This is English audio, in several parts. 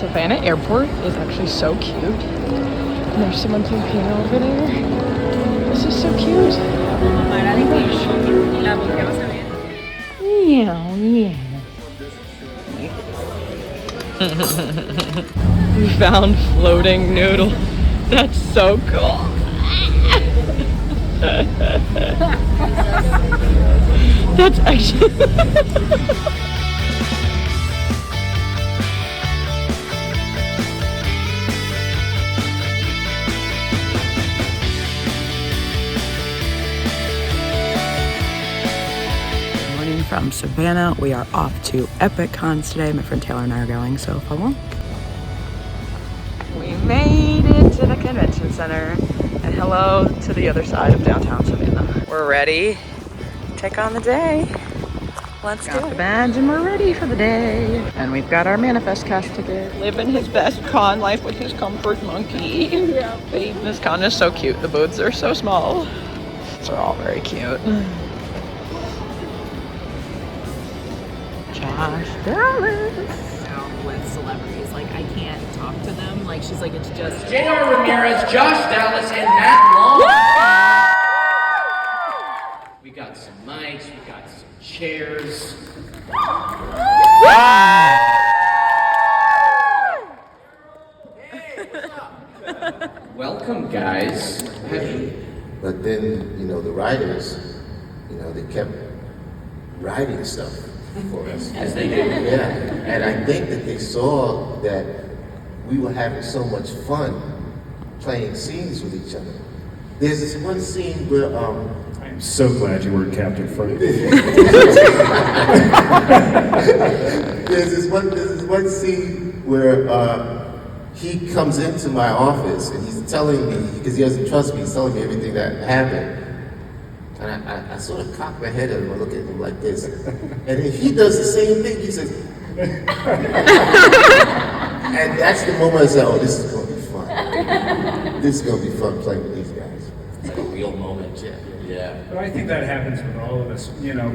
Savannah Airport is actually so cute. And there's someone playing piano over there. This is so cute. Yeah, yeah. We found floating noodle. That's so cool. That's actually... Morning from Savannah. We are off to Epic Cons today. My friend Taylor and I are going, so follow along. We made it to the convention center. And hello to the other side of downtown Savannah. We're ready to take on the day. Let's go. Got the badge and we're ready for the day. And we've got our Manifest Cast ticket. Living his best con life with his comfort monkey. Yeah. This con is so cute. The booths are so small. They're all very cute. Josh Dallas. Now with celebrities, like I can't talk to them. Like she's like, it's just J.R. Ramirez, Josh Dallas, and Matt Long. We got some mics, we got some chairs. Hey, what's up? Welcome, guys. But then, you know, the writers, you know, they kept writing stuff for us. As they do. Yeah, and I think that they saw that we were having so much fun playing scenes with each other. There's this one scene where, I'm so glad you weren't Captain Frank. There's this one scene where he comes into my office and he's telling me, because he doesn't trust me, he's telling me everything that happened. And I sort of cock my head at him and look at him like this. And if he does the same thing, he says, and that's the moment I said, oh, this is going to be fun. This is going to be fun playing with these guys. It's like a real moment, yeah. But I think that happens with all of us. You know,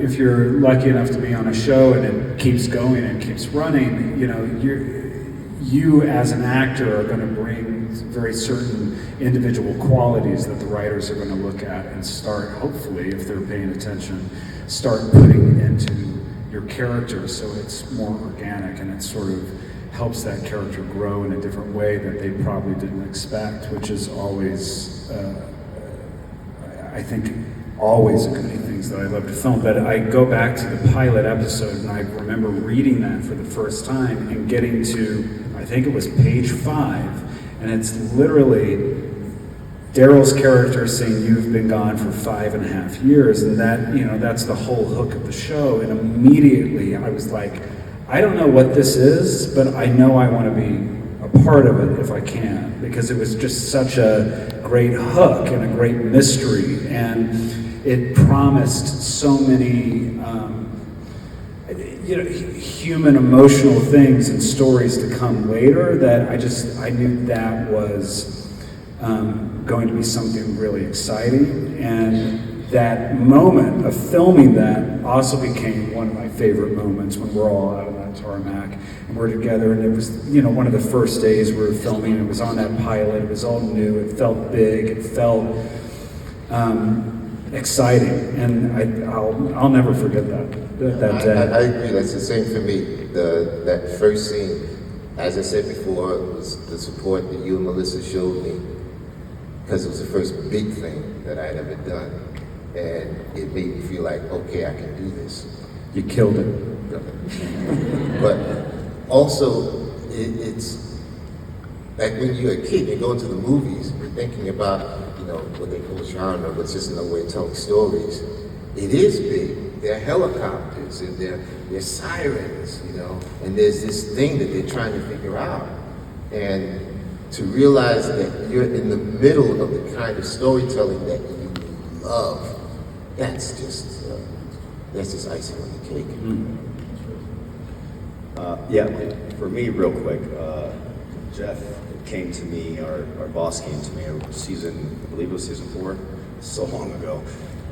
if you're lucky enough to be on a show and it keeps going and keeps running, you know, you as an actor are going to bring very certain individual qualities that the writers are going to look at and start, hopefully, if they're paying attention, start putting into your character so it's more organic and it sort of helps that character grow in a different way that they probably didn't expect, which is always, I think, always a good things that I love to film. But I go back to the pilot episode and I remember reading that for the first time and getting to, I think it was page 5, and it's literally Daryl's character saying, "You've been gone for 5.5 years," and that, you know, that's the whole hook of the show. And immediately I was like, I don't know what this is, but I know I want to be a part of it if I can, because it was just such a great hook and a great mystery, and it promised so many human emotional things and stories to come later that I knew that was going to be something really exciting. And that moment of filming that also became one of my favorite moments when we're all out on that tarmac and we're together, and it was, you know, one of the first days we were filming. It was on that pilot, it was all new, it felt big, it felt exciting, and I'll never forget that day. I agree. That's the same for me. That first scene, as I said before, was the support that you and Melissa showed me, because it was the first big thing that I'd ever done, and it made me feel like, okay, I can do this. You killed it. But also, it's like when you're a kid, you go into the movies, you're thinking about, you know, what they call genre, but it's just another way of telling stories. It is big. There are helicopters, and there are sirens, you know, and there's this thing that they're trying to figure out. And to realize that you're in the middle of the kind of storytelling that you love, that's just icing on the cake. Yeah, for me, real quick, Jeff came to me, our boss came to me, I believe it was season 4, so long ago.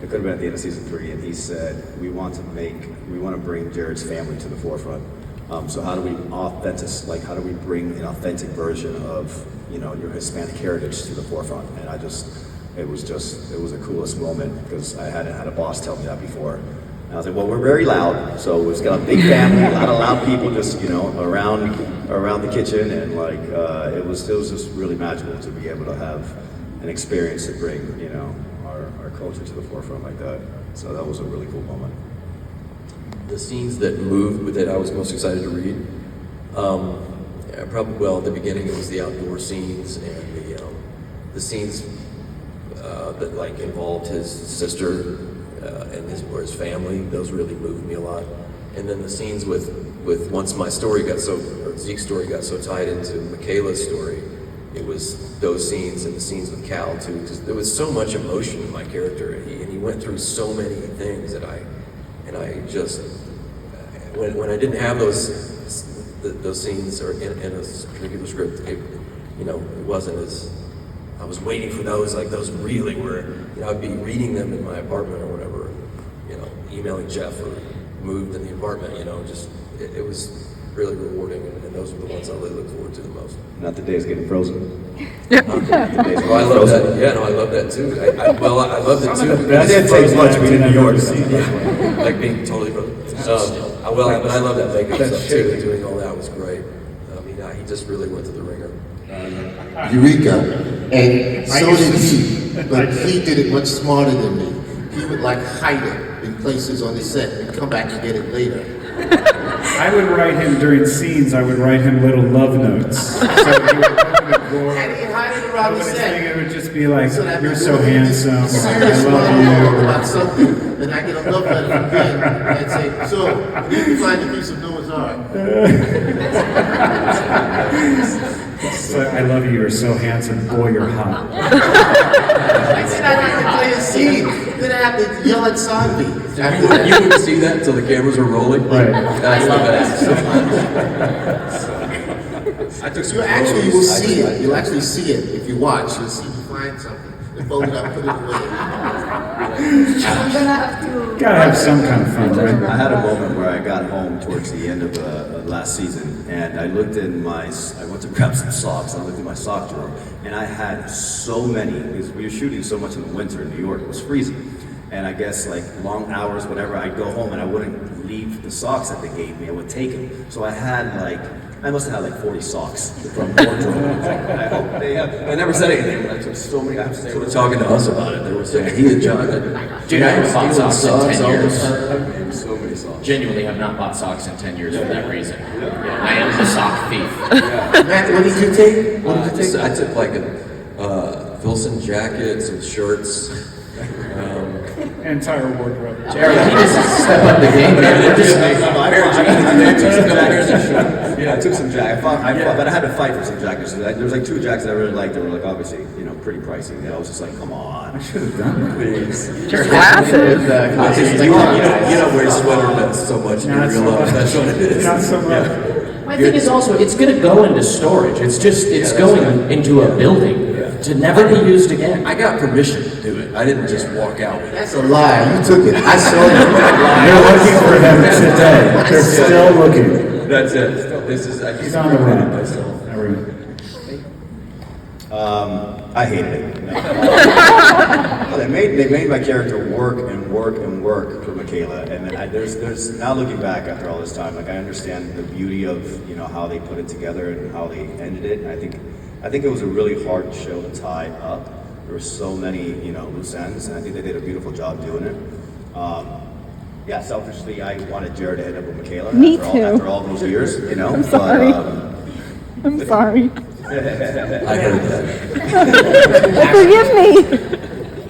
It could have been at the end of season 3, and he said, we want to bring Jared's family to the forefront. So how do we how do we bring an authentic version of, you know, your Hispanic heritage to the forefront? And it was the coolest moment, because I hadn't had a boss tell me that before. And I was like, well, we're very loud, so we've got a big family, a lot of loud people just, you know, around the kitchen, and like, it was just really magical to be able to have an experience to bring, you know, our culture to the forefront like that. So that was a really cool moment. The scenes that moved, that I was most excited to read, probably, well, at the beginning it was the outdoor scenes and the scenes that like involved his sister and his family. Those really moved me a lot. And then the scenes with once my story got Zeke's story got so tied into Michaela's story, it was those scenes and the scenes with Cal too, because there was so much emotion in my character, and he went through so many things that I just, when I didn't have those scenes or in a particular script, it wasn't as, I was waiting for those, like those really were, I'd be reading them in my apartment or whatever, emailing Jeff or moved in the apartment, it was really rewarding, and those are the ones I really look forward to the most. Not the days getting frozen. Well, I love that. Yeah, no, I love that too. I loved it too. That didn't take much being in New York. Like being totally frozen. But I love that makeup stuff too. Doing all that was great. I mean, he just really went to the ringer. Eureka. And so did he. But he did it much smarter than me. He would like hide it in places on the set and come back and get it later. I would write him during scenes. I would write him little love notes. So he would open the door. And he hide it around the set. It would just be like, "You're so handsome. I Serious love monologue you." about something, and I get a love letter from him and say, "So, we need to find a piece of Noah's Ark." So, "I love you. You're so handsome. Boy, you're hot." I said I had to play a scene. Then I have to yell at Sanvi. You wouldn't see that until the cameras were rolling. Right. That's the best. You actually will see it. You'll actually see it if you watch. You'll see you find something. They fold it up, put it away. Gotta have some kind of fun, right? I had a moment where I got home towards the end of last season, and I went to grab some socks. I looked in my sock drawer, and I had so many, because we were shooting so much in the winter in New York. It was freezing. And I guess like long hours, whatever, I'd go home and I wouldn't leave the socks that they gave me. I would take them. So I must have had like 40 socks from wardrobe. I hope they have. I never said anything, but I took so many. They were talking to us about it. They were saying he and John. Dude, I haven't bought socks in 10 years. So many socks. Genuinely have not bought socks in 10 years for that reason. Yeah, I am the sock thief. Matt, what did you take? What did you take? I took like a Wilson jacket, some shirts. Entire wardrobe. Jared, he just step up the game. I took some jackets. But I had to fight for some jackets. There was like 2 jackets that I really liked. They were like obviously, pretty pricey. And I was just like, come on. I should have done that. Please. Glasses. You don't wear sweater vests so much in Not real so life. much. That's what it is. Not so much. My thing is also, it's going to go into storage. It's going into a building to never be used again. I got permission to do it. I didn't just walk out with it. That's a lie. You took it. I saw it. They're looking for him today. They're still looking. That's it. He's on the run. myself. I hated it. No. They made my character work and work and work for Michaela, and then there's now looking back after all this time, like I understand the beauty of how they put it together and how they ended it. And I think it was a really hard show to tie up. There were so many loose ends, and I think they did a beautiful job doing it. Selfishly, I wanted Jared to end up with Michaela. Me After too. all those years, I'm sorry. I'm sorry. I heard that. Forgive me.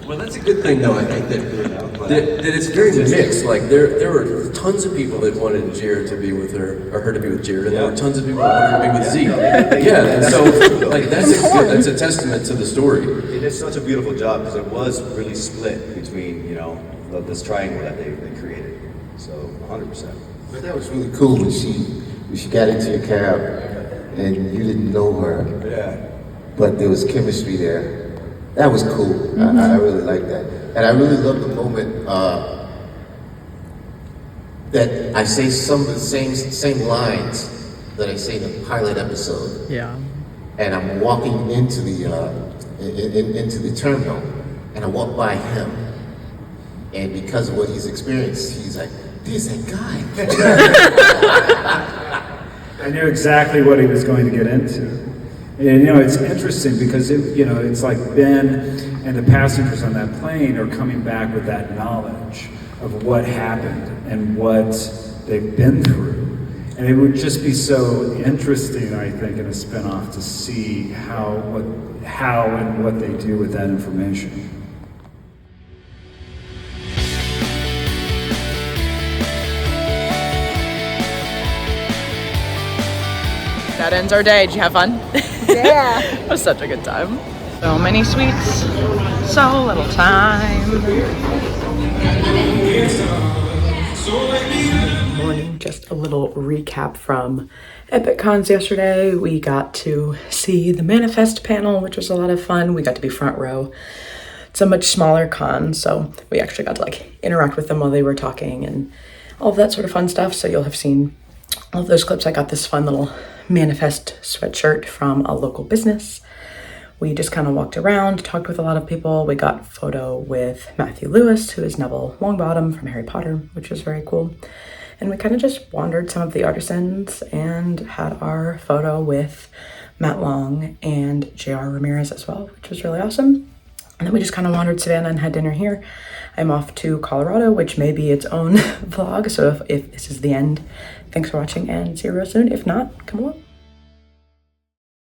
Well, that's a good thing, though. I think that it's very mixed. Like there were tons of people that wanted Jared to be with her, or her to be with Jared, and there were tons of people that wanted her to be with Zeke. Yeah, and so like that's a testament to the story. They did such a beautiful job because it was really split between this triangle that they created. So 100%. But that was really cool when she got into your cab and you didn't know her. Yeah. But there was chemistry there. That was cool. I really like that. And I really love the moment that I say some of the same lines that I say in the pilot episode. Yeah. And I'm walking into the into the terminal, and I walk by him, and because of what he's experienced, he's like, "There's that guy." I knew exactly what he was going to get into. And you know, it's interesting because it's like Ben and the passengers on that plane are coming back with that knowledge of what happened and what they've been through. And it would just be so interesting, I think, in a spinoff to see how and what they do with that information. That ends our day. Did you have fun? Yeah. It was such a good time. So many sweets, so little time. Morning, just a little recap from Epic Cons yesterday. We got to see the Manifest panel, which was a lot of fun. We got to be front row. It's a much smaller con, so we actually got to like interact with them while they were talking and all of that sort of fun stuff. So you'll have seen all of those clips. I got this fun little Manifest sweatshirt from a local business. We just kind of walked around, talked with a lot of people. We got a photo with Matthew Lewis, who is Neville Longbottom from Harry Potter, which was very cool. And we kind of just wandered some of the artisans and had our photo with Matt Long and J.R. Ramirez as well, which was really awesome. And then we just kind of wandered Savannah and had dinner here. I'm off to Colorado, which may be its own vlog. So if this is the end, thanks for watching and see you real soon. If not, come along.